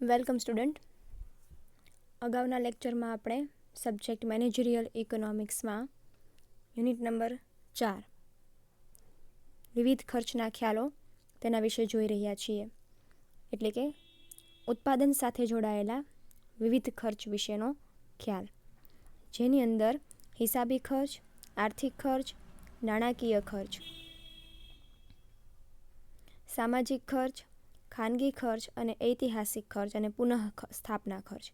Welcome student. અગાઉના લેક્ચરમાં આપણે સબ્જેક્ટ મેનેજરિયલ ઇકોનોમિક્સમાં યુનિટ નંબર 4 વિવિધ ખર્ચના ખ્યાલો તેના વિશે જોઈ રહ્યા છીએ. એટલે કે ઉત્પાદન સાથે જોડાયેલા વિવિધ ખર્ચ વિશેનો ખ્યાલ, જેની અંદર હિસાબી ખર્ચ, આર્થિક ખર્ચ, નાણાકીય ખર્ચ, સામાજિક ખર્ચ, ખાનગી ખર્ચ અને ઐતિહાસિક ખર્ચ અને પુનઃ સ્થાપના ખર્ચ,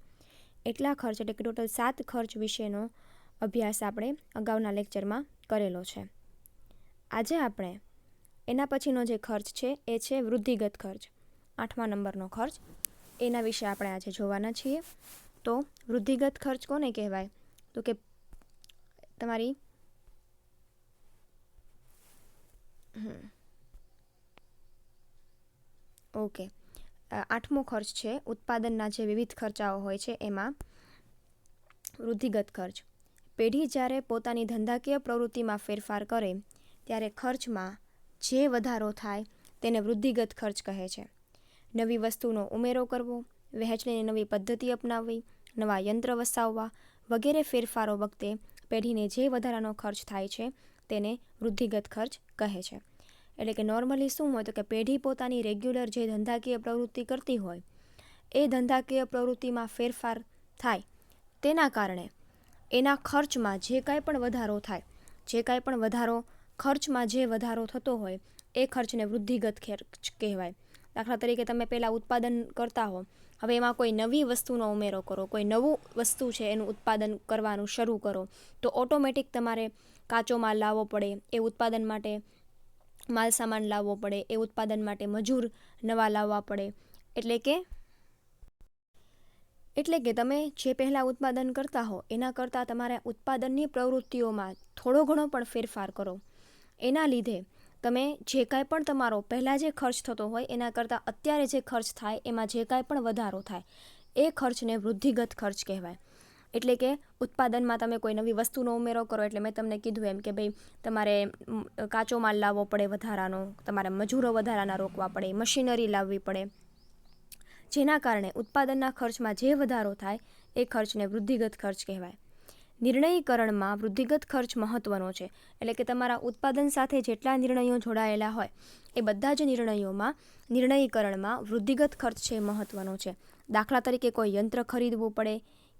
એટલા ખર્ચ એટલે કે ટોટલ 7 ખર્ચ વિશેનો અભ્યાસ આપણે અગાઉના લેક્ચરમાં કરેલો છે. આજે આપણે એના પછીનો જે ખર્ચ છે એ છે વૃદ્ધિગત ખર્ચ, 8મા નંબરનો ખર્ચ. એના વિશે આપણે આજે જોવાના છીએ. તો વૃદ્ધિગત ખર્ચ કોને કહેવાય? તો કે તમારી ઓકે 8મો ખર્ચ છે ઉત્પાદનના જે વિવિધ ખર્ચાઓ હોય છે એમાં વૃદ્ધિગત ખર્ચ. પેઢી જ્યારે પોતાની ધંધાકીય પ્રવૃત્તિમાં ફેરફાર કરે ત્યારે ખર્ચમાં જે વધારો થાય તેને વૃદ્ધિગત ખર્ચ કહે છે. નવી વસ્તુનો ઉમેરો કરવો, વહેંચણીની નવી પદ્ધતિ અપનાવવી, નવા યંત્ર વસાવવા વગેરે ફેરફારો વખતે પેઢીને જે વધારાનો ખર્ચ થાય છે તેને વૃદ્ધિગત ખર્ચ કહે છે. એટલે કે નોર્મલી શું હોય તો કે પેઢી પોતાની રેગ્યુલર જે ધંધાકીય પ્રવૃત્તિ કરતી હોય એ ધંધાકીય પ્રવૃત્તિમાં ફેરફાર થાય તેના કારણે એના ખર્ચમાં જે કાંઈ પણ વધારો થાય, જે કાંઈ પણ વધારો ખર્ચમાં જે વધારો થતો હોય એ ખર્ચને વૃદ્ધિગત ખર્ચ કહેવાય. દાખલા તરીકે તમે પહેલાં ઉત્પાદન કરતા હો, હવે એમાં કોઈ નવી વસ્તુનો ઉમેરો કરો, કોઈ નવું વસ્તુ છે એનું ઉત્પાદન કરવાનું શરૂ કરો તો ઓટોમેટિક તમારે કાચો માલ લાવવો પડે, એ ઉત્પાદન માટે માલ સામાન લાવવો પડે, એ ઉત્પાદન માટે મજૂર નવા લાવવા પડે. એટલે કે તમે જે પહેલાં ઉત્પાદન કરતા હો એના કરતાં તમારા ઉત્પાદનની પ્રવૃત્તિઓમાં થોડો ઘણો પણ ફેરફાર કરો, એના લીધે તમે જે કાંઈ પણ તમારો પહેલાં જે ખર્ચ થતો હોય એના કરતાં અત્યારે જે ખર્ચ થાય એમાં જે કાંઈ પણ વધારો થાય એ ખર્ચને વૃદ્ધિગત ખર્ચ કહેવાય. એટલે કે ઉત્પાદનમાં તમે કોઈ નવી વસ્તુનો ઉમેરો કરો, એટલે મેં તમને કીધું એમ કે ભાઈ તમારે કાચો માલ લાવવો પડે વધારાનો, તમારે મજૂરો વધારાના રોકવા પડે, મશીનરી લાવવી પડે, જેના કારણે ઉત્પાદનના ખર્ચમાં જે વધારો થાય એ ખર્ચને વૃદ્ધિગત ખર્ચ કહેવાય. નિર્ણયીકરણમાં વૃદ્ધિગત ખર્ચ મહત્વનો છે. એટલે કે તમારા ઉત્પાદન સાથે જેટલા નિર્ણયો જોડાયેલા હોય એ બધા જ નિર્ણયોમાં નિર્ણયીકરણમાં વૃદ્ધિગત ખર્ચ છે મહત્વનો છે. દાખલા તરીકે કોઈ યંત્ર ખરીદવું પડે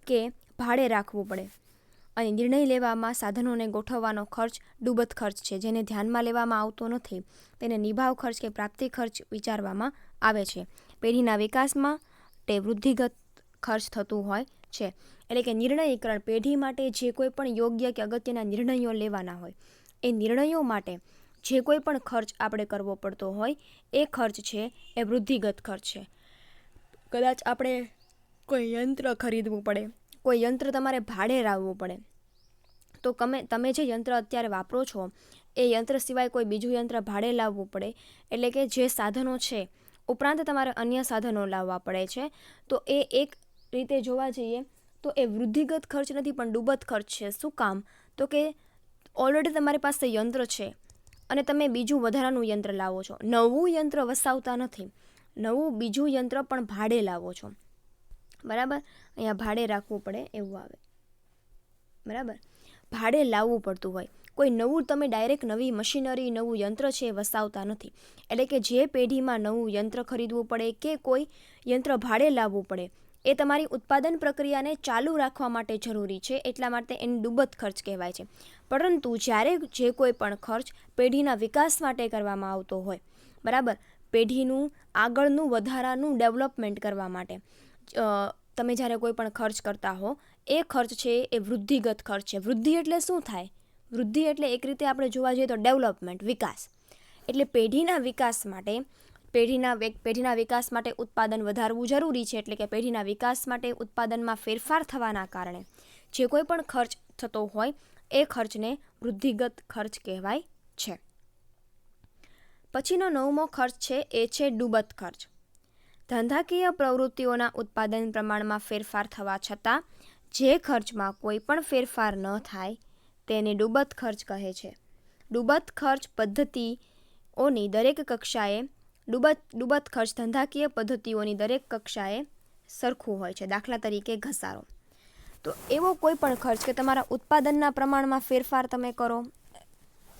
કે ભાડે રાખવું પડે, અને નિર્ણય લેવામાં સાધનોને ગોઠવવાનો ખર્ચ ડૂબત ખર્ચ છે, જેને ધ્યાનમાં લેવામાં આવતો નથી. તેને નિભાવ ખર્ચ કે પ્રાપ્તિ ખર્ચ વિચારવામાં આવે છે. પેઢીના વિકાસમાં તે વૃદ્ધિગત ખર્ચ થતું હોય છે. એટલે કે નિર્ણયીકરણ, પેઢી માટે જે કોઈ પણ યોગ્ય કે અગત્યના નિર્ણયો લેવાના હોય એ નિર્ણયો માટે જે કોઈ પણ ખર્ચ આપણે કરવો પડતો હોય એ ખર્ચ છે એ વૃદ્ધિગત ખર્ચ છે. કદાચ આપણે કોઈ યંત્ર ખરીદવું પડે, કોઈ યંત્ર તમારે ભાડે લાવવું પડે, તો તમે જે યંત્ર અત્યારે વાપરો છો એ યંત્ર સિવાય કોઈ બીજું યંત્ર ભાડે લાવવું પડે. એટલે કે જે સાધનો છે ઉપરાંત તમારે અન્ય સાધનો લાવવા પડે છે. તો એ એક રીતે જોવા જઈએ તો એ વૃદ્ધિગત ખર્ચ નથી પણ ડૂબત ખર્ચ છે. શું કામ? તો કે ઓલરેડી તમારી પાસે યંત્ર છે અને તમે બીજું વધારાનું યંત્ર લાવો છો, નવું યંત્ર વસાવતા નથી, નવું બીજું યંત્ર પણ ભાડે લાવો છો. બરાબર? અહીંયા ભાડે રાખવું પડે એવું આવે. બરાબર? ભાડે લાવવું પડતું હોય. કોઈ નવું તમે ડાયરેક્ટ નવી મશીનરી, નવું યંત્ર છે એ વસાવતા નથી. એટલે કે જે પેઢીમાં નવું યંત્ર ખરીદવું પડે કે કોઈ યંત્ર ભાડે લાવવું પડે એ તમારી ઉત્પાદન પ્રક્રિયાને ચાલુ રાખવા માટે જરૂરી છે, એટલા માટે એને ડૂબત ખર્ચ કહેવાય છે. પરંતુ જ્યારે જે કોઈ પણ ખર્ચ પેઢીના વિકાસ માટે કરવામાં આવતો હોય, બરાબર, પેઢીનું આગળનું વધારાનું ડેવલપમેન્ટ કરવા માટે તમે જ્યારે કોઈ પણ ખર્ચ કરતા હો એ ખર્ચ છે એ વૃદ્ધિગત ખર્ચ છે. વૃદ્ધિ એટલે શું થાય? વૃદ્ધિ એટલે એક રીતે આપણે જોવા જઈએ તો ડેવલપમેન્ટ, વિકાસ. એટલે પેઢીના વિકાસ માટે પેઢીના વિકાસ માટે ઉત્પાદન વધારવું જરૂરી છે. એટલે કે પેઢીના વિકાસ માટે ઉત્પાદનમાં ફેરફાર થવાના કારણે જે કોઈ પણ ખર્ચ થતો હોય એ ખર્ચને વૃદ્ધિગત ખર્ચ કહેવાય છે. પછીનો 9મો ખર્ચ છે એ છે ડૂબત ખર્ચ. ધંધાકીય પ્રવૃત્તિઓના ઉત્પાદન પ્રમાણમાં ફેરફાર થવા છતાં જે ખર્ચમાં કોઈ પણ ફેરફાર ન થાય તેને ડૂબત ખર્ચ કહે છે. ડૂબત ખર્ચ પદ્ધતિઓની દરેક કક્ષાએ ડૂબત ખર્ચ ધંધાકીય પદ્ધતિઓની દરેક કક્ષાએ સરખું હોય છે. દાખલા તરીકે ઘસારો. તો એવો કોઈ પણ ખર્ચ કે તમારા ઉત્પાદનના પ્રમાણમાં ફેરફાર તમે કરો,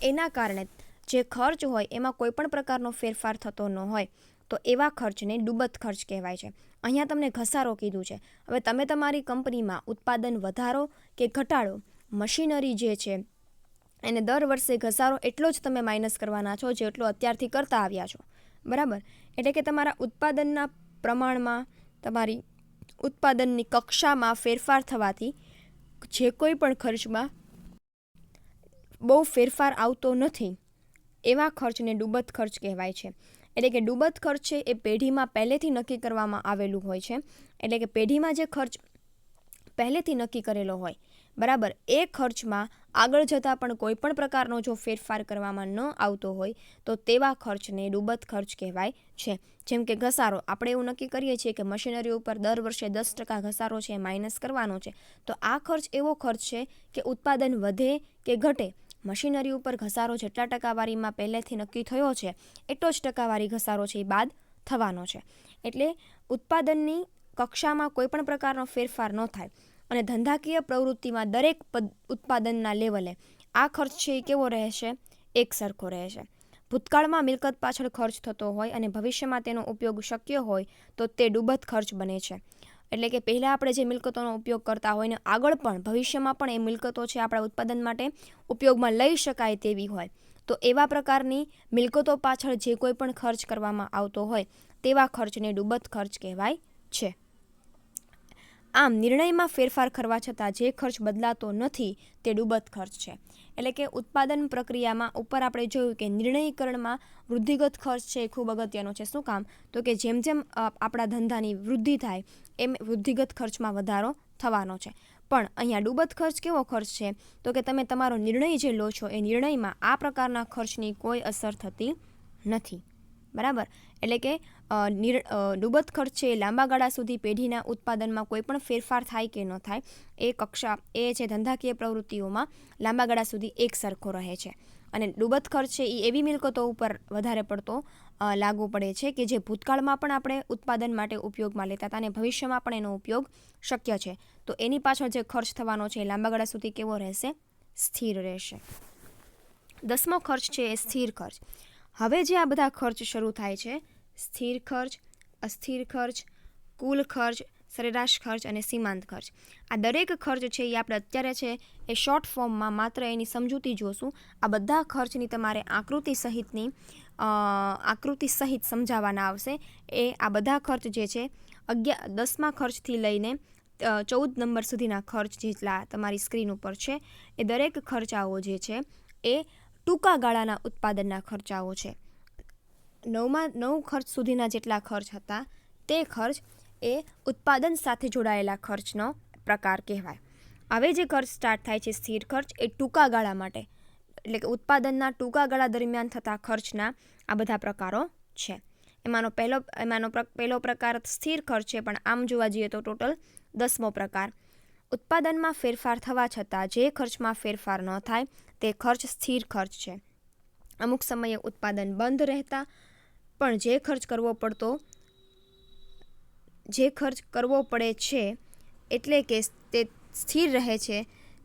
એના કારણે જે ખર્ચ હોય એમાં કોઈ પણ પ્રકારનો ફેરફાર થતો ન હોય, તો એવા ખર્ચને ડૂબત ખર્ચ કહેવાય છે. અહીંયા તમને ઘસારો કીધું છે. હવે તમે તમારી કંપનીમાં ઉત્પાદન વધારો કે ઘટાડો, મશીનરી જે છે એને દર વર્ષે ઘસારો એટલો જ તમે માઇનસ કરવાના છો જેટલો અત્યારથી કરતા આવ્યા છો, બરાબર. એટલે કે તમારા ઉત્પાદનના પ્રમાણમાં, તમારી ઉત્પાદનની કક્ષામાં ફેરફાર થવાથી જે કોઈ પણ ખર્ચમાં બહુ ફેરફાર આવતો નથી, એવા ખર્ચને ડૂબત ખર્ચ કહેવાય છે. એટલે કે ડૂબત ખર્ચ છે એ પેઢીમાં પહેલેથી નક્કી કરવામાં આવેલું હોય છે. એટલે કે પેઢીમાં જે ખર્ચ પહેલેથી નક્કી કરેલો હોય, બરાબર, એ ખર્ચમાં આગળ જતાં પણ કોઈ પણ પ્રકારનો જો ફેરફાર કરવામાં ન આવતો હોય તો તેવા ખર્ચને ડૂબત ખર્ચ કહેવાય છે. જેમ કે ઘસારો, આપણે એવું નક્કી કરીએ છીએ કે મશીનરી ઉપર દર વર્ષે 10% ઘસારો છે એ માઇનસ કરવાનો છે, તો આ ખર્ચ એવો ખર્ચ છે કે ઉત્પાદન વધે કે ઘટે, મશીનરી ઉપર ઘસારો જેટલા ટકાવારીમાં પહેલેથી નક્કી થયો છે એટલો જ ટકાવારી ઘસારો છે એ બાદ થવાનો છે. એટલે ઉત્પાદનની કક્ષામાં કોઈ પણ પ્રકારનો ફેરફાર ન થાય અને ધંધાકીય પ્રવૃત્તિમાં દરેક ઉત્પાદનના લેવલે આ ખર્ચ છે એ કેવો રહેશે? એક સરખો રહેશે. ભૂતકાળમાં મિલકત પાછળ ખર્ચ થતો હોય અને ભવિષ્યમાં તેનો ઉપયોગ શક્ય હોય તો તે ડૂબત ખર્ચ બને છે. એટલે કે પહેલાં આપણે જે મિલકતોનો ઉપયોગ કરતા હોય ને આગળ પણ ભવિષ્યમાં પણ એ મિલકતો છે આપણા ઉત્પાદન માટે ઉપયોગમાં લઈ શકાય તેવી હોય, તો એવા પ્રકારની મિલકતો પાછળ જે કોઈ પણ ખર્ચ કરવામાં આવતો હોય તેવા ખર્ચને ડૂબત ખર્ચ કહેવાય છે. આમ નિર્ણયમાં ફેરફાર કરવા છતાં જે ખર્ચ બદલાતો નથી તે ડૂબત ખર્ચ છે. એટલે કે ઉત્પાદન પ્રક્રિયામાં ઉપર આપણે જોયું કે નિર્ણયકરણમાં વૃદ્ધિગત ખર્ચ છે એ ખૂબ અગત્યનો છે. શું કામ? તો કે જેમ જેમ આપણા ધંધાની વૃદ્ધિ થાય એમ વૃદ્ધિગત ખર્ચમાં વધારો થવાનો છે. પણ અહીંયા ડૂબત ખર્ચ કેવો ખર્ચ છે? તો કે તમે તમારો નિર્ણય જે લો છો એ નિર્ણયમાં આ પ્રકારના ખર્ચની કોઈ અસર થતી નથી, બરાબર. એટલે કે ડૂબત ખર્ચ છે એ લાંબા ગાળા સુધી પેઢીના ઉત્પાદનમાં કોઈ પણ ફેરફાર થાય કે ન થાય એ કક્ષા એ છે ધંધાકીય પ્રવૃત્તિઓમાં લાંબા ગાળા સુધી એક સરખો રહે છે. અને ડૂબત ખર્ચ છે એ એવી મિલકતો ઉપર વધારે પડતો લાગુ પડે છે કે જે ભૂતકાળમાં પણ આપણે ઉત્પાદન માટે ઉપયોગમાં લેતા હતા અને ભવિષ્યમાં પણ એનો ઉપયોગ શક્ય છે. તો એની પાછળ જે ખર્ચ થવાનો છે એ લાંબા ગાળા સુધી કેવો રહેશે? સ્થિર રહેશે. 10મો ખર્ચ છે એ સ્થિર ખર્ચ. હવે જે આ બધા ખર્ચ શરૂ થાય છે, સ્થિર ખર્ચ, અસ્થિર ખર્ચ, કુલ ખર્ચ, સરેરાશ ખર્ચ અને સીમાંત ખર્ચ, આ દરેક ખર્ચ છે એ આપણે અત્યારે છે એ શોર્ટ ફોર્મમાં માત્ર એની સમજૂતી જોશું. આ બધા ખર્ચની તમારે આકૃતિ સહિત સમજાવવાના આવશે. એ આ બધા ખર્ચ જે છે 10મા ખર્ચથી લઈને 14 નંબર સુધીના ખર્ચ જેટલા તમારી સ્ક્રીન ઉપર છે એ દરેક ખર્ચાઓ જે છે એ ટૂંકા ગાળાના ઉત્પાદનના ખર્ચાઓ છે. 9 ખર્ચ સુધીના જેટલા ખર્ચ હતા તે ખર્ચ એ ઉત્પાદન સાથે જોડાયેલા ખર્ચનો પ્રકાર કહેવાય. હવે જે ખર્ચ સ્ટાર્ટ થાય છે સ્થિર ખર્ચ, એ ટૂંકા ગાળા માટે, એટલે કે ઉત્પાદનના ટૂંકા ગાળા દરમિયાન થતા ખર્ચના આ બધા પ્રકારો છે. એમાંનો પહેલો પ્રકાર સ્થિર ખર્ચ છે, પણ આમ જોવા જઈએ તો ટોટલ 10મો પ્રકાર. ઉત્પાદનમાં ફેરફાર થવા છતાં જે ખર્ચમાં ફેરફાર ન થાય તે ખર્ચ સ્થિર ખર્ચ છે. અમુક સમયે ઉત્પાદન બંધ રહેતા પણ જે ખર્ચ કરવો પડે છે એટલે કે તે સ્થિર રહે છે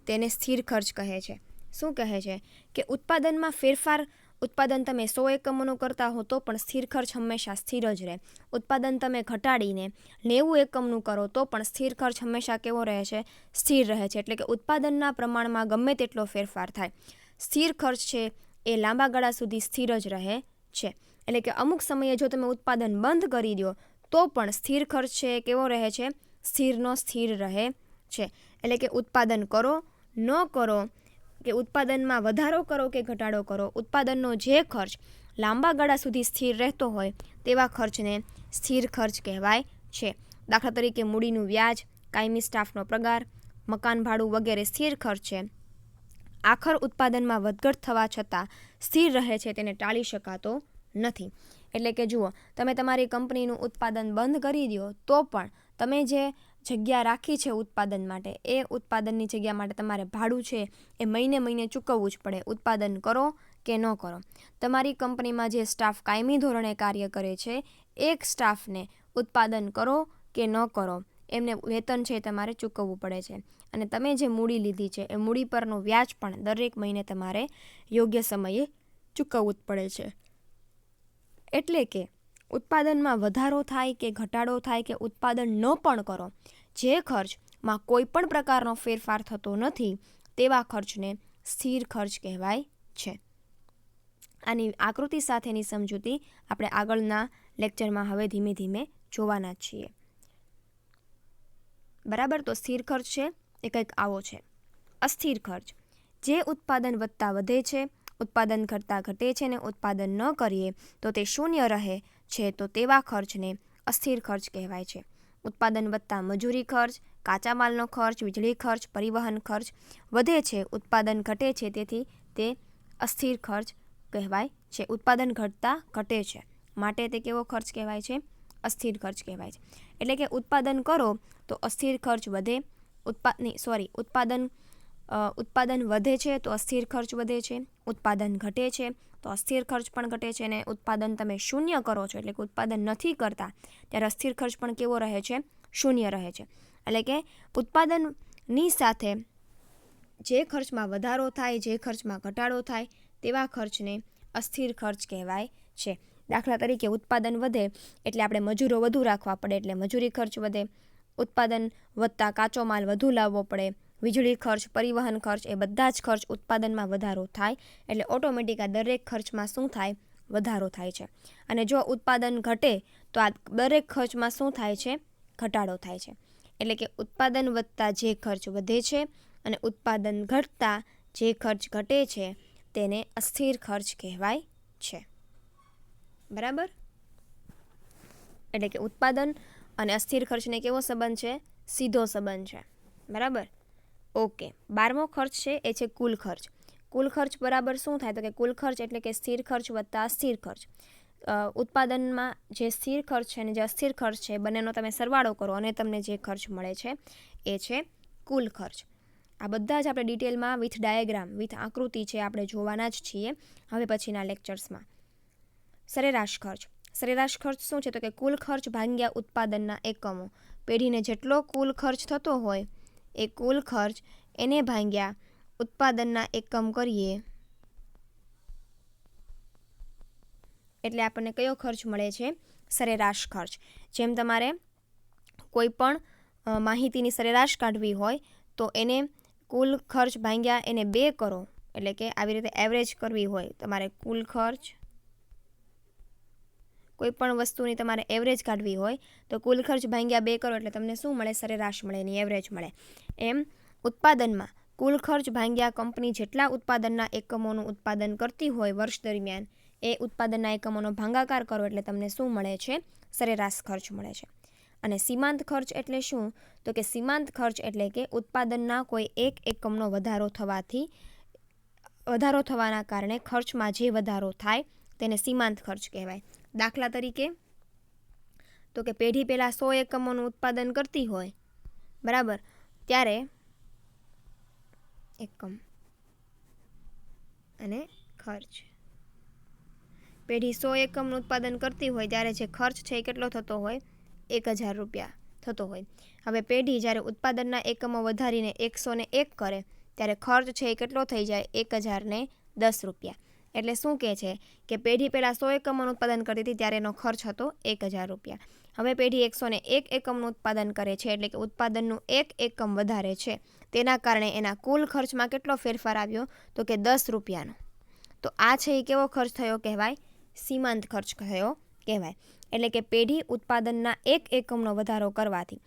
તેને સ્થિર ખર્ચ કહે છે. શું કહે છે? કે ઉત્પાદનમાં ફેરફાર, ઉત્પાદન તમે 100 એકમોનું કરતા હો તો પણ સ્થિર ખર્ચ હંમેશા સ્થિર જ રહે. ઉત્પાદન તમે ઘટાડીને 90 એકમનું કરો તો પણ સ્થિર ખર્ચ હંમેશા કેવો રહે છે? સ્થિર રહે છે. એટલે કે ઉત્પાદનના પ્રમાણમાં ગમે તેટલો ફેરફાર થાય, સ્થિર ખર્ચ છે એ લાંબા ગાળા સુધી સ્થિર જ રહે છે. એટલે કે અમુક સમયે જો તમે ઉત્પાદન બંધ કરી દો તો પણ સ્થિર ખર્ચ છે એ કેવો રહે છે? સ્થિરનો સ્થિર રહે છે. એટલે કે ઉત્પાદન કરો ન કરો, કે ઉત્પાદનમાં વધારો કરો કે ઘટાડો કરો, ઉત્પાદનનો જે ખર્ચ લાંબા ગાળા સુધી સ્થિર રહેતો હોય તેવા ખર્ચને સ્થિર ખર્ચ કહેવાય છે. દાખલા તરીકે મૂડીનું વ્યાજ, કાયમી સ્ટાફનો પગાર, મકાન ભાડું વગેરે સ્થિર ખર્ચ છે. આખર ઉત્પાદનમાં વધઘટ થવા છતાં સ્થિર રહે છે, તેને ટાળી શકાતો નથી. એટલે કે જુઓ, તમે તમારી કંપનીનું ઉત્પાદન બંધ કરી દો તો પણ તમે જે જગ્યા રાખી છે ઉત્પાદન માટે, એ ઉત્પાદનની જગ્યા માટે તમારે ભાડું છે એ મહિને ચૂકવવું જ પડે, ઉત્પાદન કરો કે ન કરો. તમારી કંપનીમાં જે સ્ટાફ કાયમી ધોરણે કાર્ય કરે છે, એક સ્ટાફને ઉત્પાદન કરો કે ન કરો એમને વેતન છે તમારે ચૂકવવું પડે છે. અને તમે જે મૂડી લીધી છે એ મૂડી પરનું વ્યાજ પણ દરેક મહિને તમારે યોગ્ય સમયે ચૂકવવું જ પડે છે. એટલે કે ઉત્પાદનમાં વધારો થાય કે ઘટાડો થાય કે ઉત્પાદન ન પણ કરો, જે ખર્ચમાં કોઈ પણ પ્રકારનો ફેરફાર થતો નથી તેવા ખર્ચને સ્થિર ખર્ચ કહેવાય છે. આની આકૃતિ સાથેની સમજૂતી આપણે આગળના લેક્ચરમાં હવે ધીમે ધીમે જોવાના છીએ. બરાબર, તો સ્થિર ખર્ચ છે એ કંઈક આવો છે. અસ્થિર ખર્ચ, જે ઉત્પાદન વધતા વધે છે, ઉત્પાદન ઘટતા ઘટે છે ને ઉત્પાદન ન કરીએ તો તે શૂન્ય રહે છે, તો તેવા ખર્ચને અસ્થિર ખર્ચ કહેવાય છે. ઉત્પાદન વધતા મજૂરી ખર્ચ, કાચા માલનો ખર્ચ, વીજળી ખર્ચ, પરિવહન ખર્ચ વધે છે, ઉત્પાદન ઘટે છે, તેથી તે અસ્થિર ખર્ચ કહેવાય છે. ઉત્પાદન ઘટતા ઘટે છે માટે તે કેવો ખર્ચ કહેવાય છે? અસ્થિર ખર્ચ કહેવાય છે. એટલે કે ઉત્પાદન કરો તો અસ્થિર ખર્ચ વધે, ઉત્પાદન વધે છે તો અસ્થિર ખર્ચ વધે છે, ઉત્પાદન ઘટે છે તો અસ્થિર ખર્ચ પણ ઘટે છે, અને ઉત્પાદન તમે શૂન્ય કરો છો એટલે કે ઉત્પાદન નથી કરતા ત્યારે અસ્થિર ખર્ચ પણ કેવો રહે છે? શૂન્ય રહે છે. એટલે કે ઉત્પાદનની સાથે જે ખર્ચમાં વધારો થાય, જે ખર્ચમાં ઘટાડો થાય તેવા ખર્ચને અસ્થિર ખર્ચ કહેવાય છે. દાખલા તરીકે ઉત્પાદન વધે એટલે આપણે મજૂરો વધુ રાખવા પડે એટલે મજૂરી ખર્ચ વધે, ઉત્પાદન વધતા કાચો માલ વધુ લાવવો પડે, વીજળી ખર્ચ, પરિવહન ખર્ચ એ બધા જ ખર્ચ ઉત્પાદનમાં વધારો થાય એટલે ઓટોમેટિક આ દરેક ખર્ચમાં શું થાય? વધારો થાય છે. અને જો ઉત્પાદન ઘટે તો આ દરેક ખર્ચમાં શું થાય છે? ઘટાડો થાય છે. એટલે કે ઉત્પાદન વધતા જે ખર્ચ વધે છે અને ઉત્પાદન ઘટતા જે ખર્ચ ઘટે છે તેને અસ્થિર ખર્ચ કહેવાય છે. બરાબર, એટલે કે ઉત્પાદન અને અસ્થિર ખર્ચને કેવો સંબંધ છે? સીધો સંબંધ છે. બરાબર, ઓકે. 12મો ખર્ચ છે એ છે કુલ ખર્ચ. કુલ ખર્ચ બરાબર શું થાય? તો કે કુલ ખર્ચ એટલે કે સ્થિર ખર્ચ વત્તા અસ્થિર ખર્ચ. ઉત્પાદનમાં જે સ્થિર ખર્ચ છે અને જે અસ્થિર ખર્ચ છે બંનેનો તમે સરવાળો કરો અને તમને જે ખર્ચ મળે છે એ છે કુલ ખર્ચ. આ બધા જ આપણે ડિટેલમાં વિથ ડાયાગ્રામ, વિથ આકૃતિ છે આપણે જોવાના જ છીએ હવે પછીના લેક્ચર્સમાં. સરેરાશ ખર્ચ. સરેરાશ ખર્ચ શું છે? તો કે કુલ ખર્ચ ભાગ્યા ઉત્પાદનના એકમો. પેઢીને જેટલો કુલ ખર્ચ થતો હોય એ કુલ ખર્ચ એને ભાગ્યા ઉત્પાદનના એકમ કરીએ એટલે આપણને કયો ખર્ચ મળે છે? સરેરાશ ખર્ચ. જેમ તમારે કોઈ પણ માહિતીની સરેરાશ કાઢવી હોય તો એને કુલ ખર્ચ ભાગ્યા એને 2 કરો, એટલે કે આવી રીતે એવરેજ કરવી હોય તમારે કુલ ખર્ચ, કોઈ પણ વસ્તુની તમારે એવરેજ કાઢવી હોય તો કુલ ખર્ચ ભાગ્યા 2 કરો એટલે તમને શું મળે? સરેરાશ મળે, એની એવરેજ મળે. એમ ઉત્પાદનમાં કુલ ખર્ચ ભાગ્યા કંપની જેટલા ઉત્પાદનના એકમોનું ઉત્પાદન કરતી હોય વર્ષ દરમિયાન એ ઉત્પાદનના એકમોનો ભાગાકાર કરો એટલે તમને શું મળે છે? સરેરાશ ખર્ચ મળે છે. અને સીમાંત ખર્ચ એટલે શું? તો કે સીમાંત ખર્ચ એટલે કે ઉત્પાદનના કોઈ એક એકમનો વધારો થવાના કારણે ખર્ચમાં જે વધારો થાય તેને સીમાંત ખર્ચ કહેવાય. દાખલા તરીકે તો કે પેઢી પહેલાં 100 એકમોનું ઉત્પાદન કરતી હોય, બરાબર, ત્યારે એકમ અને ખર્ચ. પેઢી 100 એકમનું ઉત્પાદન કરતી હોય ત્યારે જે ખર્ચ છે એ કેટલો થતો હોય? 1000 રૂપિયા થતો હોય. હવે પેઢી જ્યારે ઉત્પાદનના એકમો વધારીને 101 કરે ત્યારે ખર્ચ છે એ કેટલો થઈ જાય? 1010 રૂપિયા. એટલે શું કહે છે કે પેઢી પહેલાં 100 એકમોનું ઉત્પાદન કરતી હતી ત્યારે એનો ખર્ચ હતો 1000 રૂપિયા. હવે પેઢી 101 એકમનું ઉત્પાદન કરે છે એટલે કે ઉત્પાદનનું 1 એકમ વધારે છે, તેના કારણે એના કુલ ખર્ચમાં કેટલો ફેરફાર આવ્યો? તો કે 10 રૂપિયાનો. તો આ છે એ કેવો ખર્ચ થયો કહેવાય? સીમાંત ખર્ચ થયો કહેવાય. એટલે કે પેઢી ઉત્પાદનના 1 એકમનો વધારો કરવાથી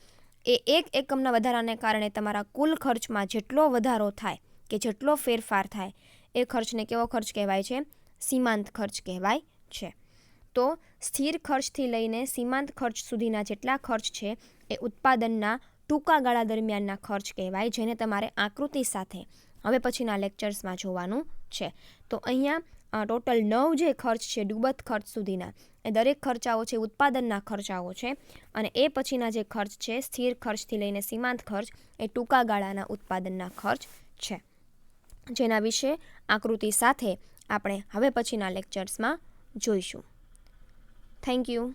એ 1 એકમના વધારાને કારણે તમારા કુલ ખર્ચમાં જેટલો વધારો થાય કે જેટલો ફેરફાર થાય એ ખર્ચને કેવો ખર્ચ કહેવાય છે? સીમાંત ખર્ચ કહેવાય છે. તો સ્થિર ખર્ચથી લઈને સીમાંત ખર્ચ સુધીના જેટલા ખર્ચ છે એ ઉત્પાદનના ટૂંકા ગાળા દરમિયાનના ખર્ચ કહેવાય, જેને તમારે આકૃતિ સાથે હવે પછીના લેક્ચર્સમાં જોવાનું છે. તો અહીંયા ટોટલ 9 જે ખર્ચ છે ડૂબત ખર્ચ સુધીના એ દરેક ખર્ચાઓ છે ઉત્પાદનના ખર્ચાઓ છે, અને એ પછીના જે ખર્ચ છે સ્થિર ખર્ચથી લઈને સીમાંત ખર્ચ એ ટૂંકા ગાળાના ઉત્પાદનના ખર્ચ છે, જેના વિશે આકૃતિ સાથે આપણે હવે પછીના લેક્ચર્સમાં જોઈશું. Thank you.